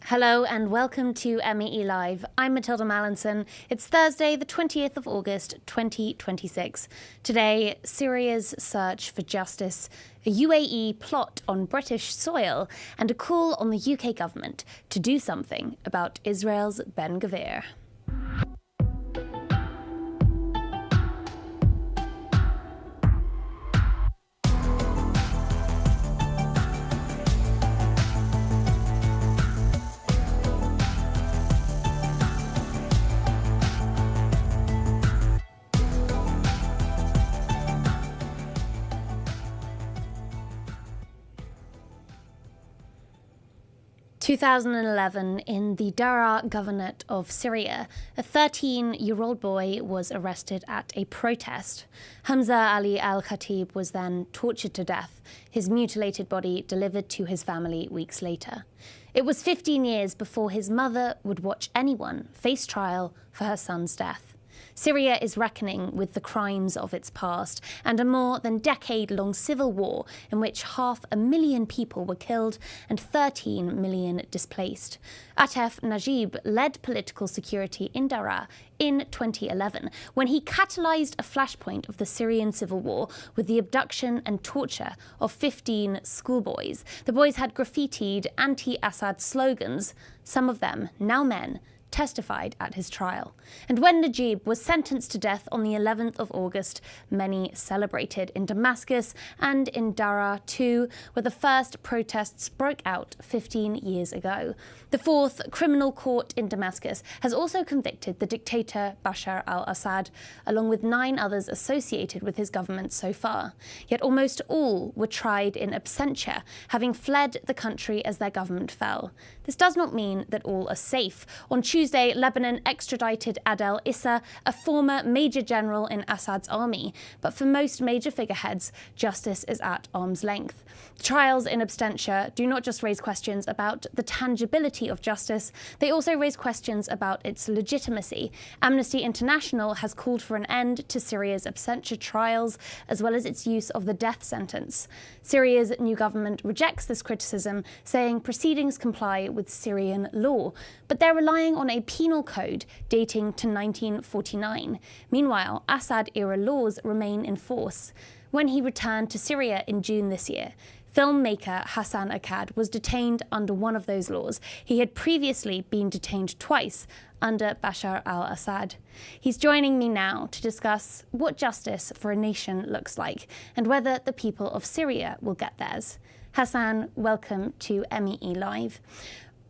Hello and welcome to MEELive. I'm Matilda Mallinson. It's Thursday, the 20th of August, 2026. Today, Syria's search for justice, a UAE plot on British soil, and a call on the UK government to do something about Israel's Ben Gvir. 2011, in the Daraa governorate of Syria, a 13-year-old boy was arrested at a protest. Hamza Ali al-Khatib was then tortured to death, his mutilated body delivered to his family weeks later. It was 15 years before his mother would watch anyone face trial for her son's death. Syria is reckoning with the crimes of its past and a more than decade-long civil war in which 500,000 people were killed and 13 million displaced. Atef Najib led political security in Daraa in 2011 when he catalysed a flashpoint of the Syrian civil war with the abduction and torture of 15 schoolboys. The boys had graffitied anti-Assad slogans, some of them, now men, testified at his trial. And when Najib was sentenced to death on the 11th of August, many celebrated in Damascus and in Daraa too, where the first protests broke out 15 years ago. The fourth criminal court in Damascus has also convicted the dictator Bashar al-Assad, along with 9 others associated with his government so far. Yet almost all were tried in absentia, having fled the country as their government fell. This does not mean that all are safe. On Tuesday, Lebanon extradited Adel Issa, a former major general in Assad's army. But for most major figureheads, justice is at arm's length. Trials in absentia do not just raise questions about the tangibility of justice, they also raise questions about its legitimacy. Amnesty International has called for an end to Syria's absentia trials, as well as its use of the death sentence. Syria's new government rejects this criticism, saying proceedings comply with Syrian law, but they're relying on a penal code dating to 1949. Meanwhile, Assad-era laws remain in force. When he returned to Syria in June this year, filmmaker Hassan Akkad was detained under one of those laws. He had previously been detained twice under Bashar al-Assad. He's joining me now to discuss what justice for a nation looks like and whether the people of Syria will get theirs. Hassan, welcome to MEELive.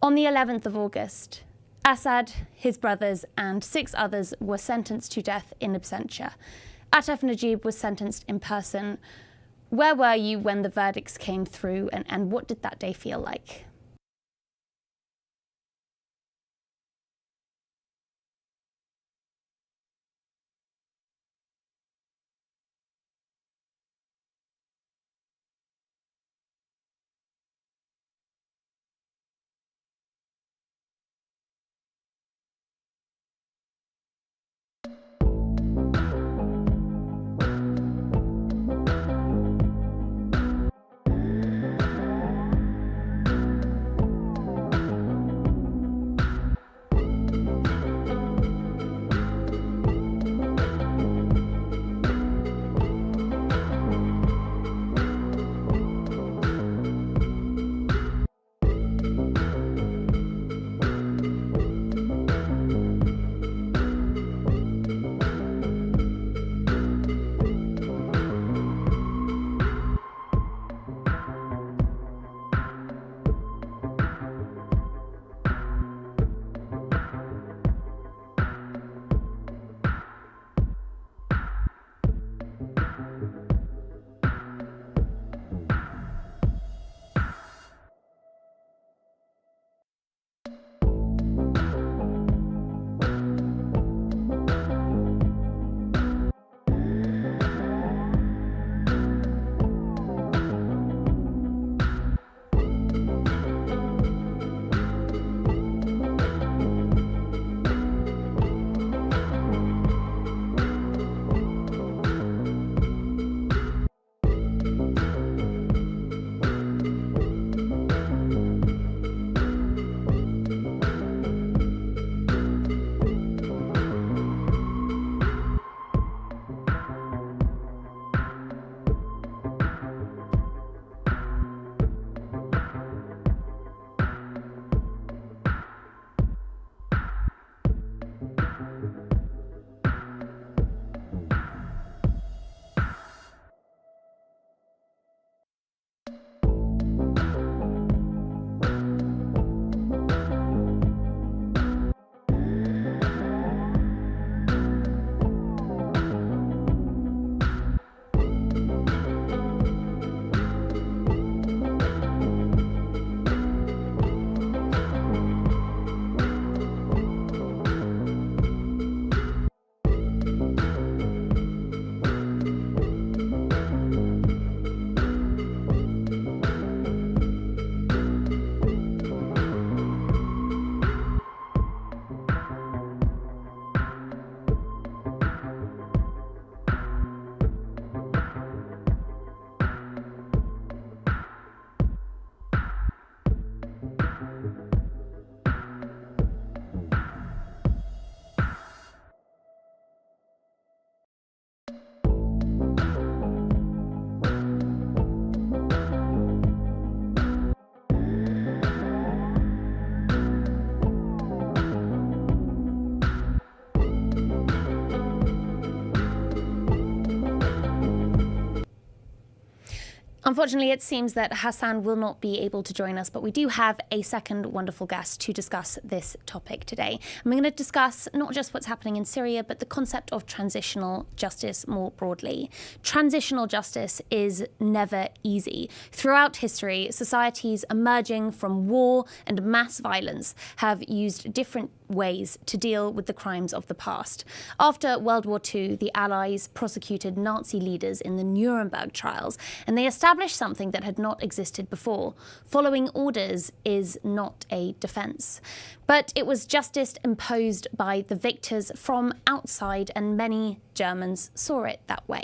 On the 11th of August, Assad, his brothers, and 6 others were sentenced to death in absentia. Atef Najib was sentenced in person. Where were you when the verdicts came through, and what did that day feel like? Unfortunately, it seems that Hassan will not be able to join us, but we do have a second wonderful guest to discuss this topic today. And we're going to discuss not just what's happening in Syria, but the concept of transitional justice more broadly. Transitional justice is never easy. Throughout history, societies emerging from war and mass violence have used different ways to deal with the crimes of the past. After World War II, the Allies prosecuted Nazi leaders in the Nuremberg trials, and they established something that had not existed before. Following orders is not a defense. But it was justice imposed by the victors from outside, and many Germans saw it that way.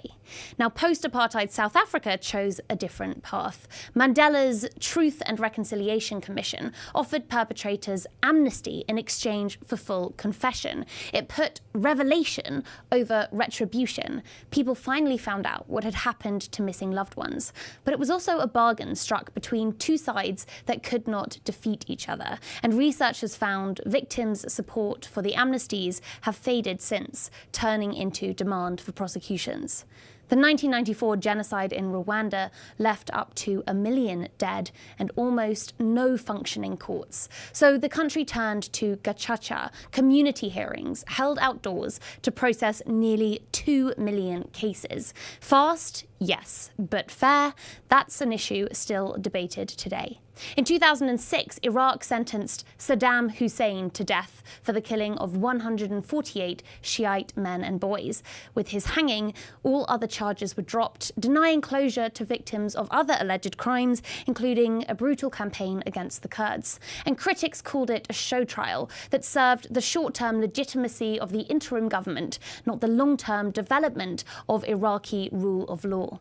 Now, post-apartheid South Africa chose a different path. Mandela's Truth and Reconciliation Commission offered perpetrators amnesty in exchange for full confession. It put revelation over retribution. People finally found out what had happened to missing loved ones. But it was also a bargain struck between two sides that could not defeat each other. And researchers found victims' support for the amnesties have faded since, turning into demand for prosecutions. The 1994 genocide in Rwanda left up to 1 million dead and almost no functioning courts. So the country turned to gacaca, community hearings held outdoors to process nearly 2 million cases. Fast? Yes, but fair? That's an issue still debated today. In 2006, Iraq sentenced Saddam Hussein to death for the killing of 148 Shiite men and boys. With his hanging, all other charges were dropped, denying closure to victims of other alleged crimes, including a brutal campaign against the Kurds. And critics called it a show trial that served the short-term legitimacy of the interim government, not the long-term development of Iraqi rule of law.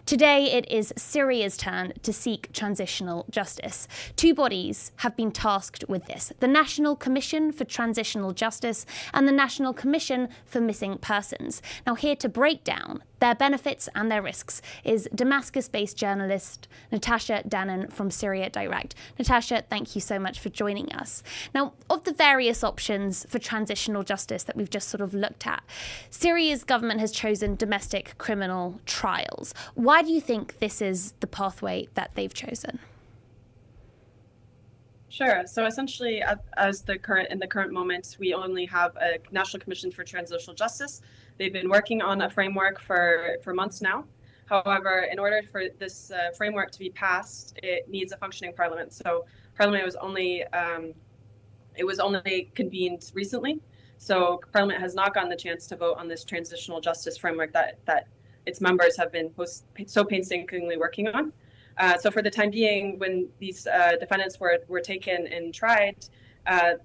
Today, it is Syria's turn to seek transitional justice. Two bodies have been tasked with this: the National Commission for Transitional Justice and the National Commission for Missing Persons. Now, here to break down their benefits and their risks is Damascus-based journalist Natasha Danan from Syria Direct. Natasha, thank you so much for joining us. Now, of the various options for transitional justice that we've just sort of looked at, Syria's government has chosen domestic criminal trials. Why do you think this is the pathway that they've chosen? Sure. So essentially, in the current moment, we only have a National Commission for Transitional Justice. They've been working on a framework for months now. However, in order for this framework to be passed, it needs a functioning parliament. So parliament was only convened recently. So parliament has not gotten the chance to vote on this transitional justice framework that its members have been so painstakingly working on. So for the time being, when these defendants were taken and tried,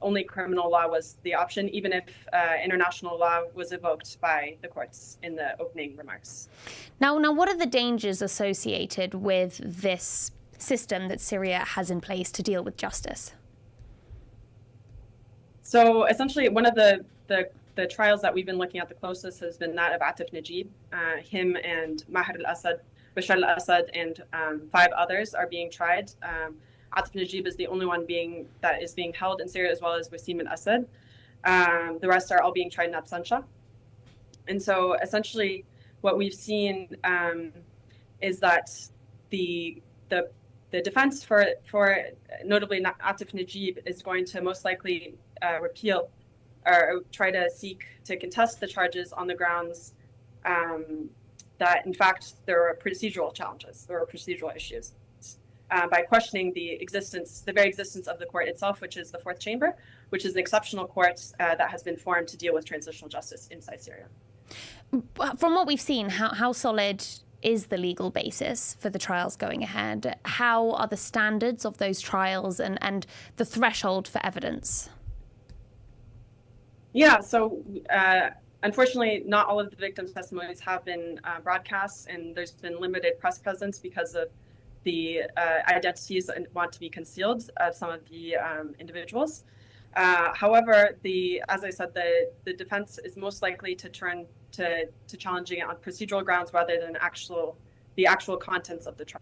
only criminal law was the option, even if international law was evoked by the courts in the opening remarks. Now, what are the dangers associated with this system that Syria has in place to deal with justice? So essentially, one of the trials that we've been looking at the closest has been that of Atif Najib. Him and Maher al-Assad, Bashar al-Assad, and 5 others are being tried. Atif Najib is the only one that is being held in Syria, as well as Wasim al-Assad. The rest are all being tried in absentia. And so essentially what we've seen is that the defense for notably Atif Najib is going to most likely repeal or try to seek to contest the charges on the grounds that, in fact, there are procedural challenges, there are procedural issues, by questioning the very existence of the court itself, which is the Fourth Chamber, which is an exceptional court that has been formed to deal with transitional justice inside Syria. From what we've seen, how solid is the legal basis for the trials going ahead? How are the standards of those trials and the threshold for evidence? Yeah, so unfortunately, not all of the victims' testimonies have been broadcast, and there's been limited press presence because of the identities that want to be concealed of some of the individuals. However, as I said, the defense is most likely to turn to challenging it on procedural grounds rather than the actual contents of the trial.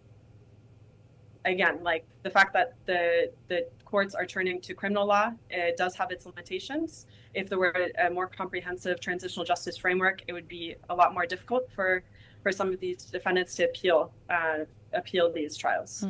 Again, like the fact that the courts are turning to criminal law, it does have its limitations. If there were a more comprehensive transitional justice framework, it would be a lot more difficult for some of these defendants to appeal appeal these trials.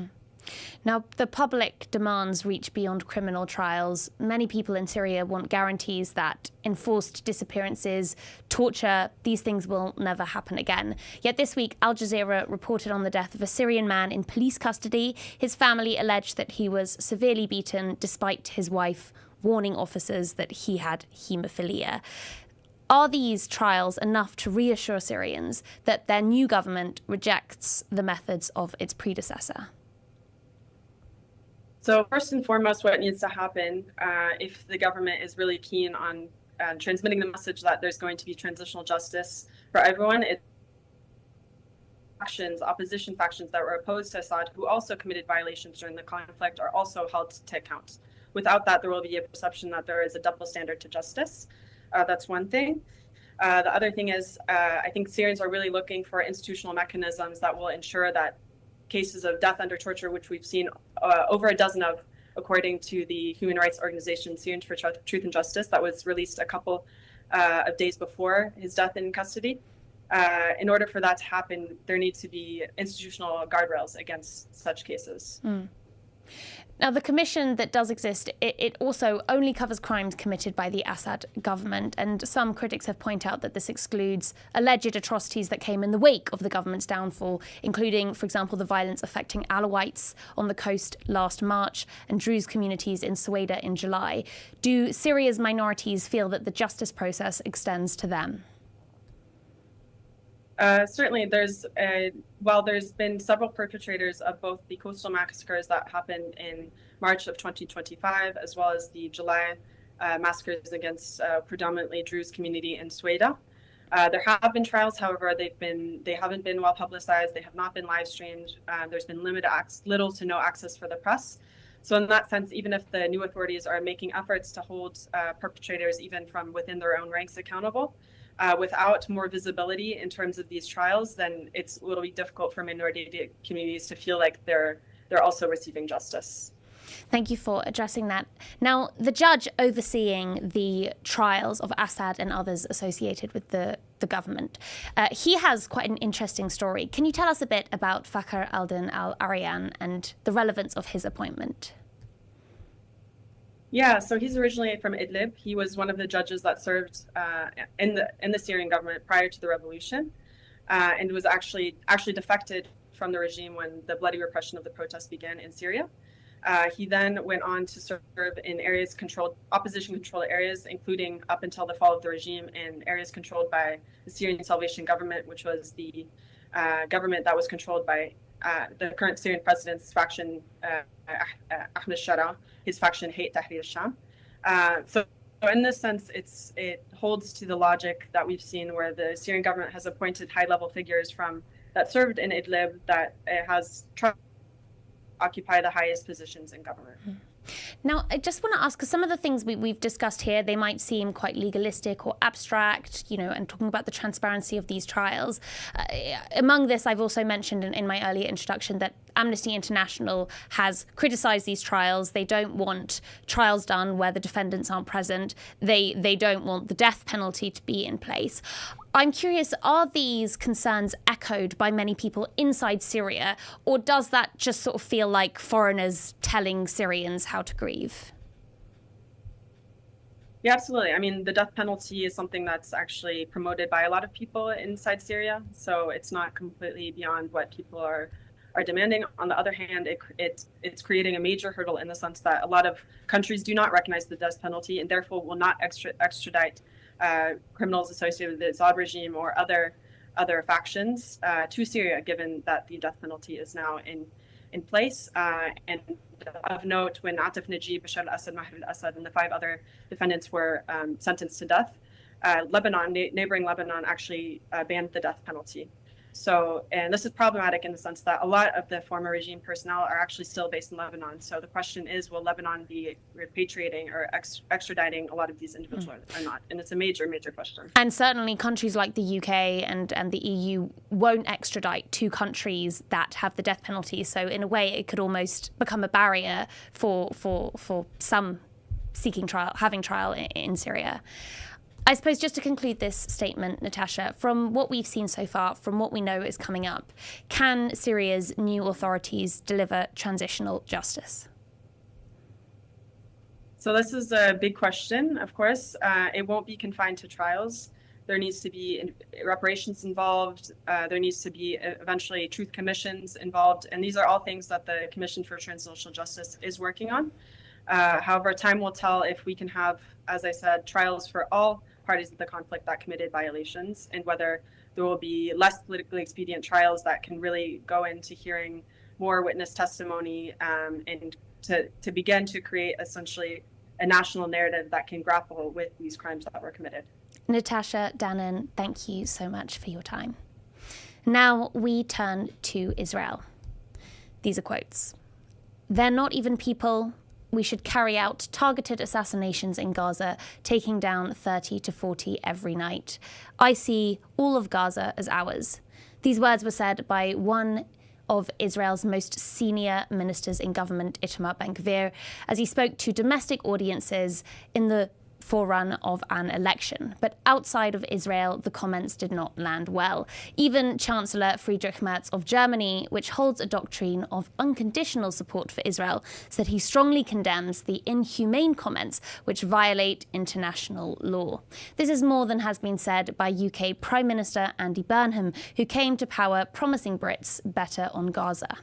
Now, the public demands reach beyond criminal trials. Many people in Syria want guarantees that enforced disappearances, torture, these things will never happen again. Yet this week, Al Jazeera reported on the death of a Syrian man in police custody. His family alleged that he was severely beaten despite his wife warning officers that he had haemophilia. Are these trials enough to reassure Syrians that their new government rejects the methods of its predecessor? So first and foremost, what needs to happen if the government is really keen on transmitting the message that there's going to be transitional justice for everyone, it's opposition factions that were opposed to Assad, who also committed violations during the conflict, are also held to account. Without that, there will be a perception that there is a double standard to justice. That's one thing. The other thing is, I think Syrians are really looking for institutional mechanisms that will ensure that cases of death under torture, which we've seen over a dozen of, according to the human rights organization Syrians for Truth and Justice, that was released a couple of days before his death in custody. In order for that to happen, there need to be institutional guardrails against such cases. Now, the commission that does exist, it also only covers crimes committed by the Assad government. And some critics have pointed out that this excludes alleged atrocities that came in the wake of the government's downfall, including, for example, the violence affecting Alawites on the coast last March and Druze communities in Sueda in July. Do Syria's minorities feel that the justice process extends to them? Certainly, while there's been several perpetrators of both the coastal massacres that happened in March of 2025, as well as the July massacres against predominantly Druze community in Sueda. There have been trials, however, they haven't been well publicized. They have not been live streamed. There's been little to no access for the press. So in that sense, even if the new authorities are making efforts to hold perpetrators, even from within their own ranks, accountable, without more visibility in terms of these trials, then it'll be difficult for minority communities to feel like they're also receiving justice. Thank you for addressing that. Now, the judge overseeing the trials of Assad and others associated with the government, he has quite an interesting story. Can you tell us a bit about Fakhr al-Din al-Aryan and the relevance of his appointment? Yeah, so he's originally from Idlib. He was one of the judges that served in the Syrian government prior to the revolution, and was actually defected from the regime when the bloody repression of the protests began in Syria. He then went on to serve in opposition-controlled areas, including up until the fall of the regime, in areas controlled by the Syrian Salvation Government, which was the government that was controlled by the current Syrian president's faction, Ahmed Shara, his faction Hayat Tahrir al-Sham. So in this sense, it holds to the logic that we've seen, where the Syrian government has appointed high-level figures that served in Idlib, that it has tried to occupy the highest positions in government. Now, I just want to ask, because some of the things we've discussed here, they might seem quite legalistic or abstract, and talking about the transparency of these trials. Among this, I've also mentioned in my earlier introduction that Amnesty International has criticised these trials. They don't want trials done where the defendants aren't present. They don't want the death penalty to be in place. I'm curious, are these concerns echoed by many people inside Syria, or does that just sort of feel like foreigners telling Syrians how to grieve? Yeah, absolutely. I mean, the death penalty is something that's actually promoted by a lot of people inside Syria, so it's not completely beyond what people are demanding. On the other hand, it's creating a major hurdle in the sense that a lot of countries do not recognize the death penalty and therefore will not extradite criminals associated with the Assad regime or other factions to Syria, given that the death penalty is now in place. And of note, when Atif Najib, Bashar al-Assad, Maher al-Assad, and the 5 other defendants were sentenced to death, neighboring Lebanon actually banned the death penalty. So, and this is problematic in the sense that a lot of the former regime personnel are actually still based in Lebanon. So the question is, will Lebanon be repatriating or extraditing a lot of these individuals or not? And it's a major, major question. And certainly countries like the UK and the EU won't extradite to countries that have the death penalty. So in a way, it could almost become a barrier for some having trial in Syria. I suppose just to conclude this statement, Natasha, from what we've seen so far, from what we know is coming up, can Syria's new authorities deliver transitional justice? So this is a big question, of course. It won't be confined to trials. There needs to be reparations involved. There needs to be eventually truth commissions involved. And these are all things that the Commission for Transitional Justice is working on. However, time will tell if we can have, as I said, trials for all parties of the conflict that committed violations, and whether there will be less politically expedient trials that can really go into hearing more witness testimony, and to begin to create essentially a national narrative that can grapple with these crimes that were committed. Natasha Danan, thank you so much for your time. Now we turn to Israel. These are quotes. "They're not even people. We should carry out targeted assassinations in Gaza, taking down 30 to 40 every night. I see all of Gaza as ours." These words were said by one of Israel's most senior ministers in government, Itamar Ben-Gvir, as he spoke to domestic audiences in the forerun of an election. But outside of Israel, the comments did not land well. Even Chancellor Friedrich Merz of Germany, which holds a doctrine of unconditional support for Israel, said he strongly condemns the inhumane comments which violate international law. This is more than has been said by UK Prime Minister Andy Burnham, who came to power promising Brits better on Gaza.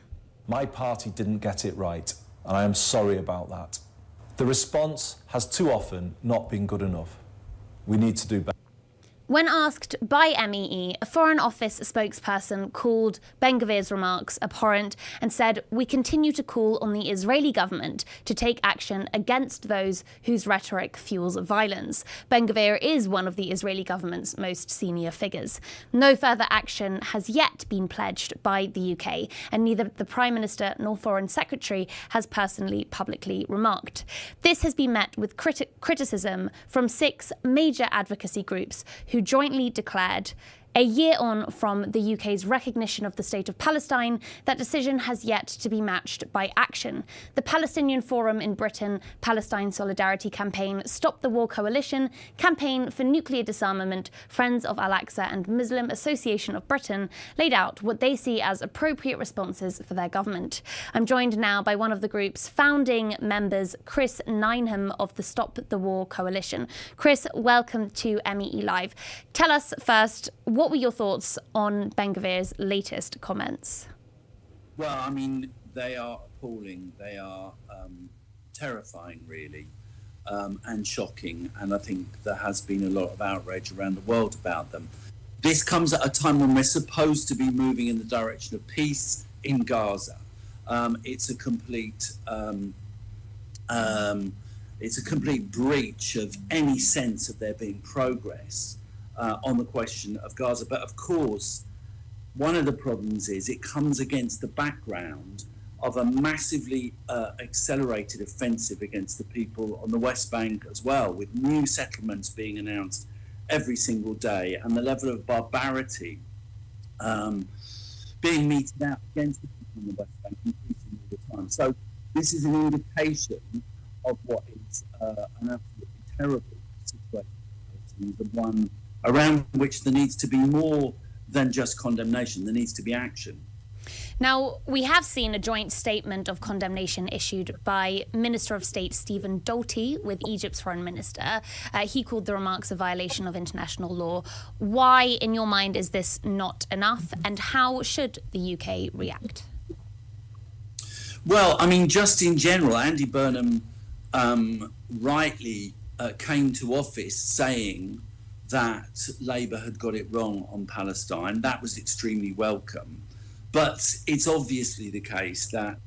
My party didn't get it right, and I am sorry about that. The response has too often not been good enough. We need to do better. When asked by MEE, a Foreign Office spokesperson called Ben-Gvir's remarks abhorrent and said, "We continue to call on the Israeli government to take action against those whose rhetoric fuels violence." Ben-Gvir is one of the Israeli government's most senior figures. No further action has yet been pledged by the UK, and neither the Prime Minister nor Foreign Secretary has personally publicly remarked. This has been met with criticism from 6 major advocacy groups who jointly declared, a year on from the UK's recognition of the State of Palestine, that decision has yet to be matched by action. The Palestinian Forum in Britain, Palestine Solidarity Campaign, Stop the War Coalition, Campaign for Nuclear Disarmament, Friends of Al-Aqsa and Muslim Association of Britain laid out what they see as appropriate responses for their government. I'm joined now by one of the group's founding members, Chris Nineham of the Stop the War Coalition. Chris, welcome to MEELive. Tell us first, what were your thoughts on Ben-Gvir's latest comments? Well, I mean, they are appalling. They are terrifying, really, and shocking. And I think there has been a lot of outrage around the world about them. This comes at a time when we're supposed to be moving in the direction of peace in Gaza. It's a complete breach of any sense of there being progress on the question of Gaza. But of course, one of the problems is it comes against the background of a massively accelerated offensive against the people on the West Bank as well, with new settlements being announced every single day, and the level of barbarity being meted out against the people on the West Bank increasing all the time. So this is an indication of what is an absolutely terrible situation, the one around which there needs to be more than just condemnation. There needs to be action. Now, we have seen a joint statement of condemnation issued by Minister of State Stephen Doughty with Egypt's Foreign Minister. He called the remarks a violation of international law. Why, in your mind, is this not enough, and how should the UK react? Well, I mean, just in general, Andy Burnham rightly came to office saying that Labour had got it wrong on Palestine. That was extremely welcome. But it's obviously the case that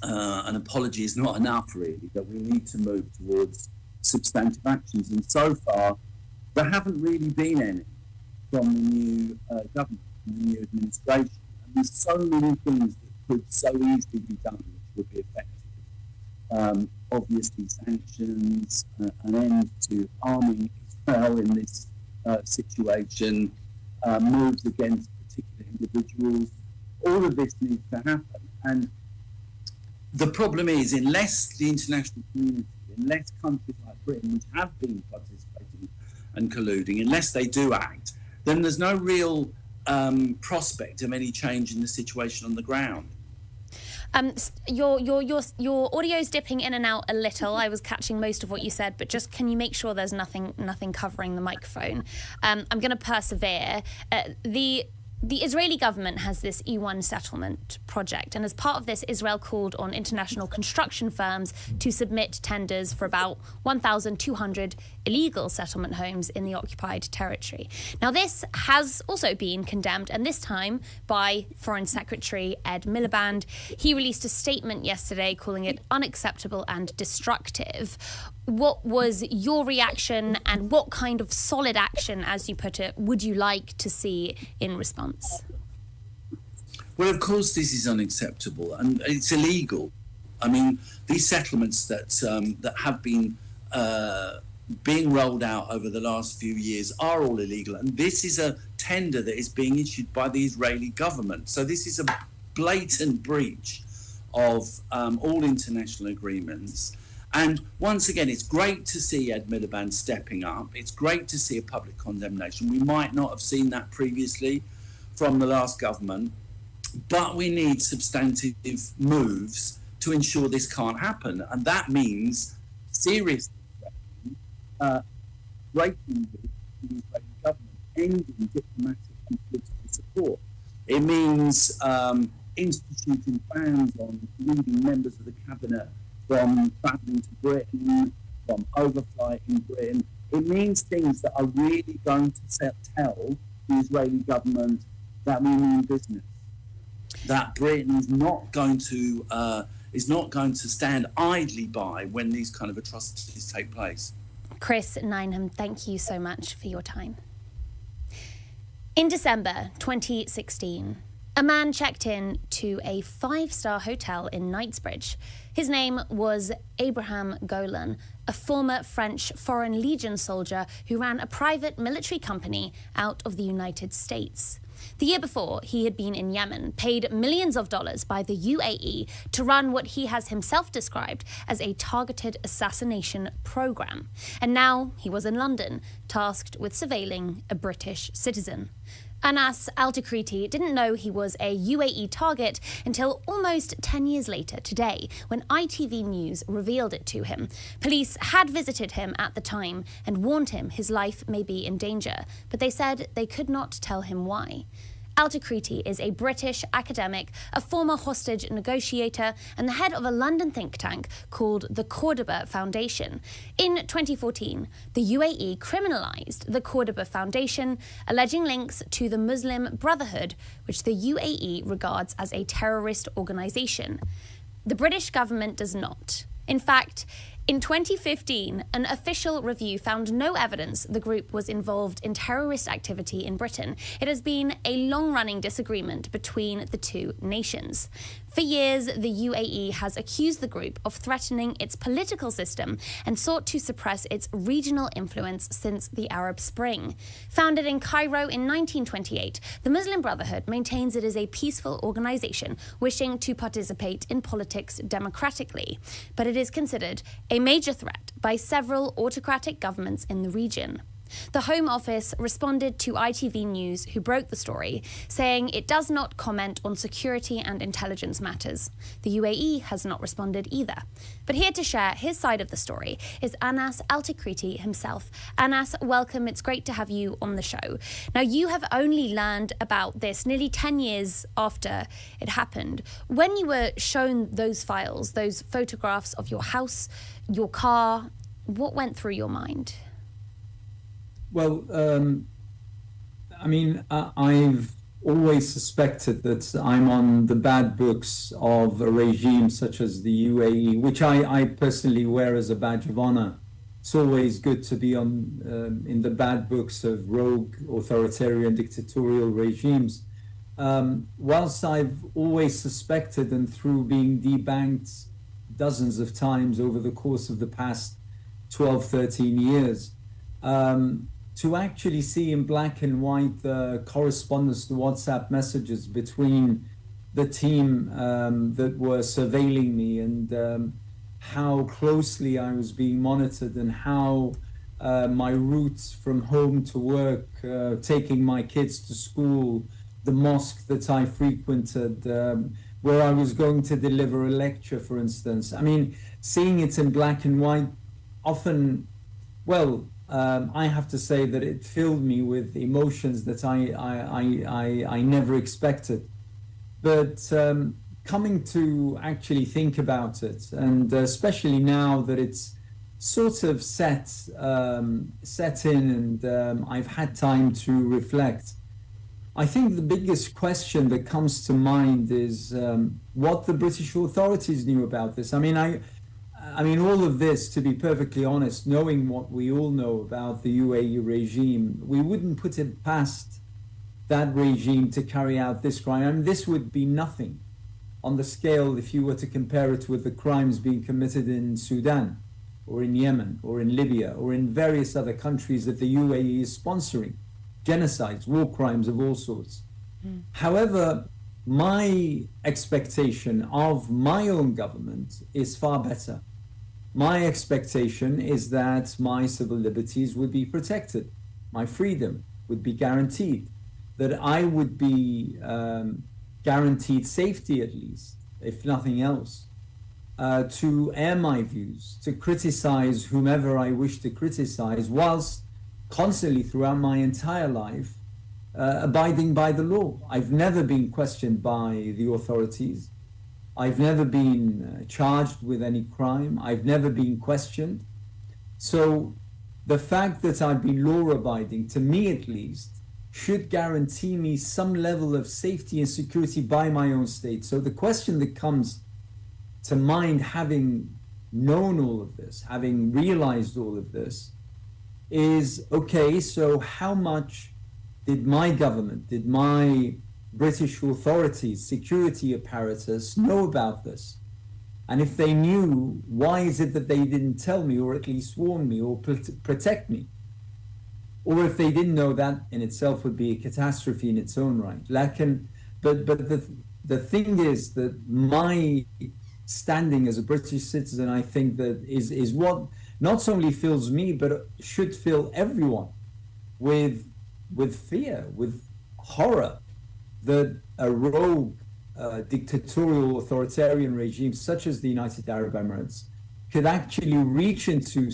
an apology is not enough, really, that we need to move towards substantive actions. And so far, there haven't really been any from the new government, from the new administration. And there's so many things that could so easily be done which would be effective. Obviously, sanctions, an end to arming Israel in this situation, moves against particular individuals. All of this needs to happen. And the problem is, unless the international community unless countries like Britain, which have been participating and colluding, unless they do act, then there's no real prospect of any change in the situation on the ground. Your audio's dipping in and out a little. I was catching most of what you said, but just can you make sure there's nothing covering the microphone? I'm going to persevere. The Israeli government has this E1 settlement project, and as part of this, Israel called on international construction firms to submit tenders for about 1,200 illegal settlement homes in the occupied territory. Now, this has also been condemned, and this time by Foreign Secretary Ed Miliband. He released a statement yesterday calling it unacceptable and destructive. What was your reaction, and what kind of solid action, as you put it, would you like to see in response? Well, of course, this is unacceptable and it's illegal. I mean, these settlements that have been being rolled out over the last few years are all illegal. And this is a tender that is being issued by the Israeli government. So this is a blatant breach of all international agreements. And once again, it's great to see Ed Miliband stepping up. It's great to see a public condemnation. We might not have seen that previously from the last government, but we need substantive moves to ensure this can't happen. And that means serious breaking with the Israeli government, ending diplomatic and political support. It means instituting bans on leading members of the cabinet from travelling to Britain, from overflighting Britain. It means things that are really going to tell the Israeli government that we mean business, that Britain is not going to stand idly by when these kind of atrocities take place. Chris Nineham, thank you so much for your time. In December 2016, a man checked in to a 5-star hotel in Knightsbridge. His name was Abraham Golan, a former French Foreign Legion soldier who ran a private military company out of the United States. The year before, he had been in Yemen, paid millions of dollars by the UAE to run what he has himself described as a targeted assassination program. And now he was in London, tasked with surveilling a British citizen. Anas Al-Takriti didn't know he was a UAE target until almost 10 years later today, when ITV News revealed it to him. Police had visited him at the time and warned him his life may be in danger, but they said they could not tell him why. Al-Takriti is a British academic, a former hostage negotiator, and the head of a London think tank called the Cordoba Foundation. In 2014, the UAE criminalised the Cordoba Foundation, alleging links to the Muslim Brotherhood, which the UAE regards as a terrorist organisation. The British government does not. In fact, in 2015, an official review found no evidence the group was involved in terrorist activity in Britain. It has been a long-running disagreement between the two nations. For years, the UAE has accused the group of threatening its political system and sought to suppress its regional influence since the Arab Spring. Founded in Cairo in 1928, the Muslim Brotherhood maintains it is a peaceful organisation wishing to participate in politics democratically, but it is considered a major threat by several autocratic governments in the region. The Home Office responded to ITV News, who broke the story, saying it does not comment on security and intelligence matters. The UAE has not responded either. But here to share his side of the story is Anas Al-Takriti himself. Anas, welcome. It's great to have you on the show. Now, you have only learned about this nearly 10 years after it happened. When you were shown those files, those photographs of your house, your car, what went through your mind? Well, I mean, I've always suspected that I'm on the bad books of a regime such as the UAE, which I personally wear as a badge of honor. It's always good to be on in the bad books of rogue, authoritarian, dictatorial regimes. Whilst I've always suspected, and through being debanked dozens of times over the course of the past 12, 13 years, to actually see in black and white the correspondence, the WhatsApp messages between the team that were surveilling me and how closely I was being monitored and how my routes from home to work, taking my kids to school, the mosque that I frequented, where I was going to deliver a lecture, for instance. I mean, seeing it in black and white often, well, I have to say that it filled me with emotions that I never expected. But coming to actually think about it, and especially now that it's sort of set in, and I've had time to reflect, I think the biggest question that comes to mind is what the British authorities knew about this. I mean, all of this, to be perfectly honest, knowing what we all know about the UAE regime, we wouldn't put it past that regime to carry out this crime. I mean, this would be nothing on the scale if you were to compare it with the crimes being committed in Sudan, or in Yemen, or in Libya, or in various other countries that the UAE is sponsoring. Genocides, war crimes of all sorts. However, my expectation of my own government is far better. My expectation is that my civil liberties would be protected, my freedom would be guaranteed, that I would be guaranteed safety, at least, if nothing else, to air my views, to criticize whomever I wish to criticize, whilst constantly throughout my entire life abiding by the law. I've never been questioned by the authorities. I've never been charged with any crime. I've never been questioned. So the fact that I've been law-abiding, to me at least, should guarantee me some level of safety and security by my own state. So the question that comes to mind, having known all of this, having realized all of this, is, okay, so how much did my government, did my British authorities, security apparatus know about this? And if they knew, why is it that they didn't tell me, or at least warn me, or protect me? Or if they didn't know, that in itself would be a catastrophe in its own right. But the thing is that my standing as a British citizen, I think that is what not only fills me, but should fill everyone with fear, with horror, that a rogue, dictatorial, authoritarian regime such as the United Arab Emirates could actually reach into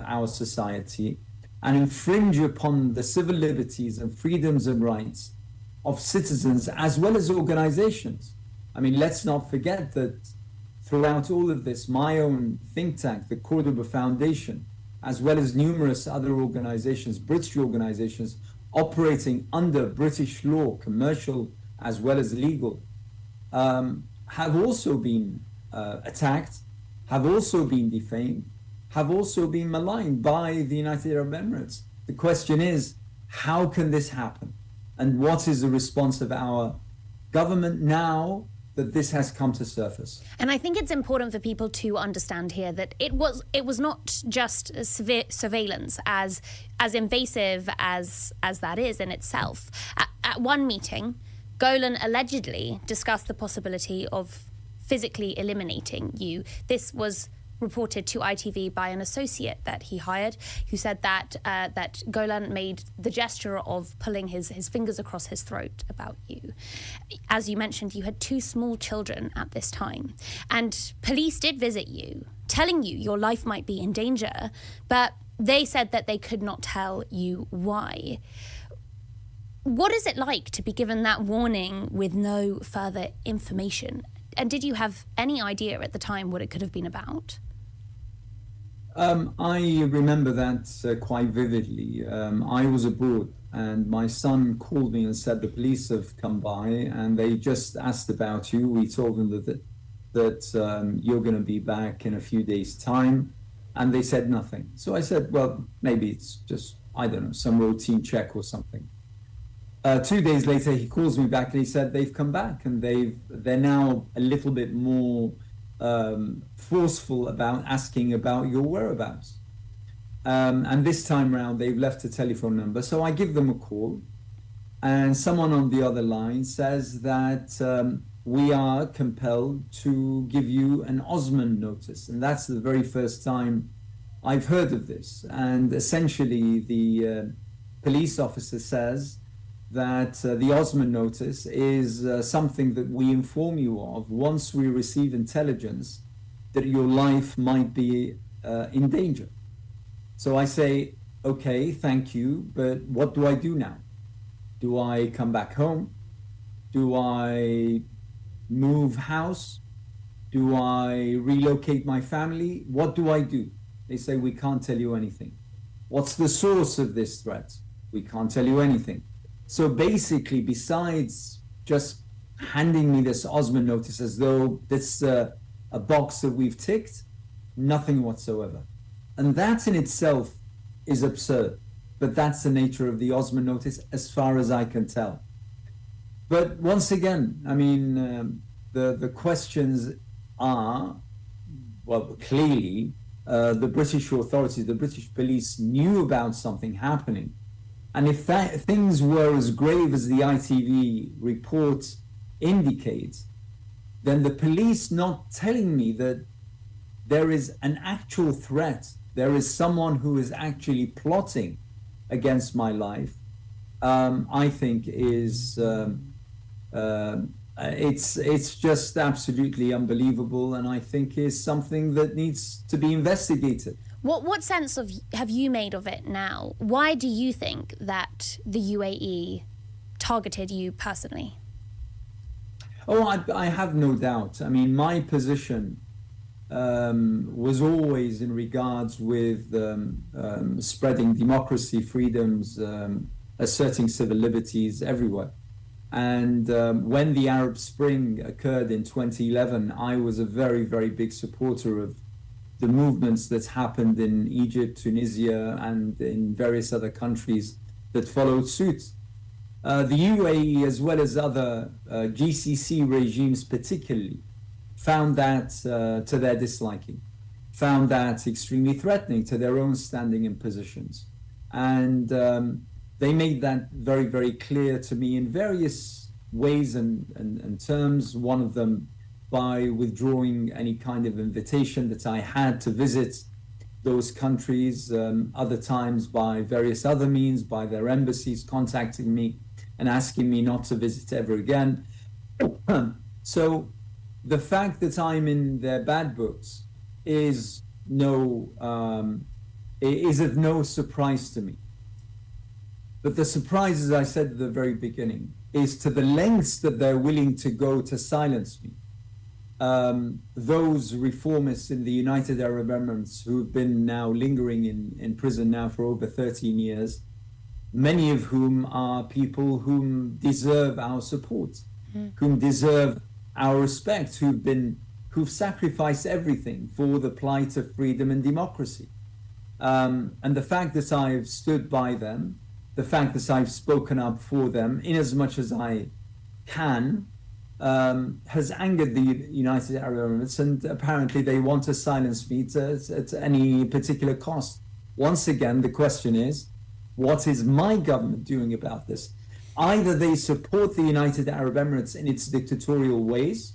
our society and infringe upon the civil liberties and freedoms and rights of citizens as well as organizations. I mean, let's not forget that throughout all of this, my own think tank, the Cordoba Foundation, as well as numerous other organizations, British organizations, operating under British law, commercial as well as legal, have also been attacked, have also been defamed, have also been maligned by the United Arab Emirates. The question is, how can this happen? And what is the response of our government now that this has come to surface? And I think it's important for people to understand here that it was not just surveillance, as invasive as that is in itself. At one meeting, Golan allegedly discussed the possibility of physically eliminating you. This was reported to ITV by an associate that he hired, who said that that Golan made the gesture of pulling his fingers across his throat about you. As you mentioned, you had 2 small children at this time, and police did visit you, telling you your life might be in danger, but they said that they could not tell you why. What is it like to be given that warning with no further information? And did you have any idea at the time what it could have been about? I remember that quite vividly. I was abroad and my son called me and said the police have come by and they just asked about you. We told them that you're going to be back in a few days' time, and they said nothing. So I said, well, maybe it's just, I don't know, some routine check or something. 2 days later, he calls me back and he said they've come back and they're now a little bit more forceful about asking about your whereabouts. And this time round, they've left a telephone number. So I give them a call, and someone on the other line says that we are compelled to give you an Osman notice. And that's the very first time I've heard of this. And essentially, the police officer says that the Osman notice is something that we inform you of once we receive intelligence that your life might be in danger. So I say, okay, thank you, but what do I do now? Do I come back home? Do I move house? Do I relocate my family? What do I do? They say, we can't tell you anything. What's the source of this threat? We can't tell you anything. So basically, besides just handing me this Osman notice as though this a box that we've ticked, nothing whatsoever. And that in itself is absurd. But that's the nature of the Osman notice as far as I can tell. But once again, I mean, the questions are, well, clearly, the British authorities, the British police knew about something happening. And if things were as grave as the ITV report indicates, then the police not telling me that there is an actual threat, there is someone who is actually plotting against my life, I think is it's just absolutely unbelievable, and I think is something that needs to be investigated. What sense have you made of it now? Why do you think that the UAE targeted you personally? Oh, I have no doubt. I mean, my position was always in regards with spreading democracy, freedoms, asserting civil liberties everywhere. And when the Arab Spring occurred in 2011, I was a very, very big supporter of the movements that's happened in Egypt, Tunisia, and in various other countries that followed suit. The UAE, as well as other GCC regimes particularly, found that to their disliking, found that extremely threatening to their own standing and positions. And they made that very, very clear to me in various ways and terms. One of them by withdrawing any kind of invitation that I had to visit those countries, other times by various other means, by their embassies contacting me and asking me not to visit ever again. So the fact that I'm in their bad books is of no surprise to me. But the surprise, as I said at the very beginning, is to the lengths that they're willing to go to silence me. Those reformists in the United Arab Emirates who've been now lingering in prison now for over 13 years, many of whom are people whom deserve our support, whom deserve our respect, who've sacrificed everything for the plight of freedom and democracy. And the fact that I've stood by them, the fact that I've spoken up for them in as much as I can, has angered the United Arab Emirates, and apparently they want to silence me at any particular cost. Once again, the question is, what is my government doing about this? Either they support the United Arab Emirates in its dictatorial ways,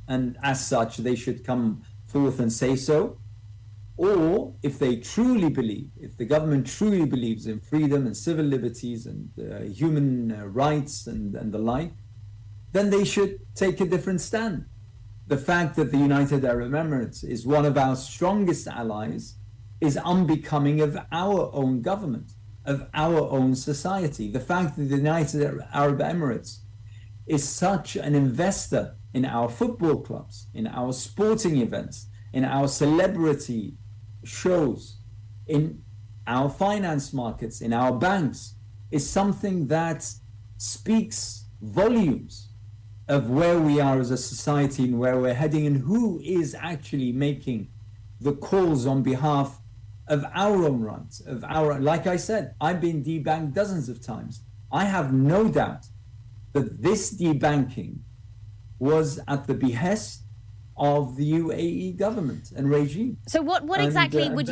and as such, they should come forth and say so, or if they truly believe, if the government truly believes in freedom and civil liberties and human rights and the like, then they should take a different stand. The fact that the United Arab Emirates is one of our strongest allies is unbecoming of our own government, of our own society. The fact that the United Arab Emirates is such an investor in our football clubs, in our sporting events, in our celebrity shows, in our finance markets, in our banks, is something that speaks volumes of where we are as a society and where we're heading, and who is actually making the calls on behalf of our own rights, like I said, I've been debanked dozens of times. I have no doubt that this debanking was at the behest of the UAE government and regime. So what exactly would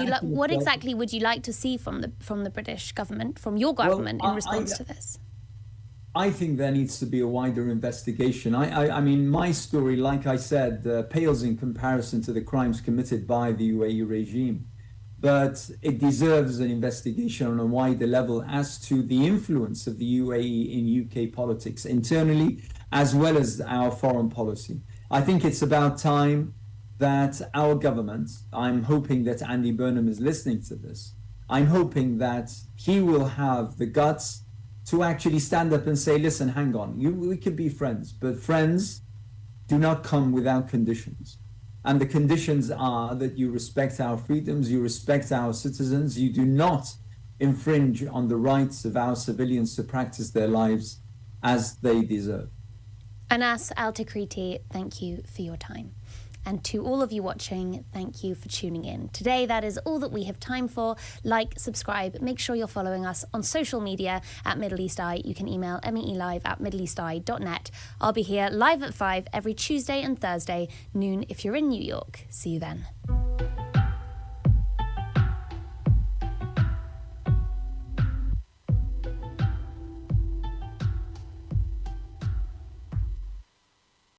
you like to see from the British government, from your government, in response to this? I think there needs to be a wider investigation. I mean, my story, like I said, pales in comparison to the crimes committed by the UAE regime. But it deserves an investigation on a wider level as to the influence of the UAE in UK politics internally, as well as our foreign policy. I think it's about time that our government, I'm hoping that Andy Burnham is listening to this, I'm hoping that he will have the guts to actually stand up and say, listen, hang on, we could be friends, but friends do not come without conditions. And the conditions are that you respect our freedoms, you respect our citizens, you do not infringe on the rights of our civilians to practice their lives as they deserve. Anas Al-Takriti, thank you for your time. And to all of you watching, thank you for tuning in. Today, that is all that we have time for. Like, subscribe, make sure you're following us on social media at Middle East Eye. You can email meelive@middleeasteye.net. I'll be here live at 5 every Tuesday and Thursday, noon if you're in New York. See you then.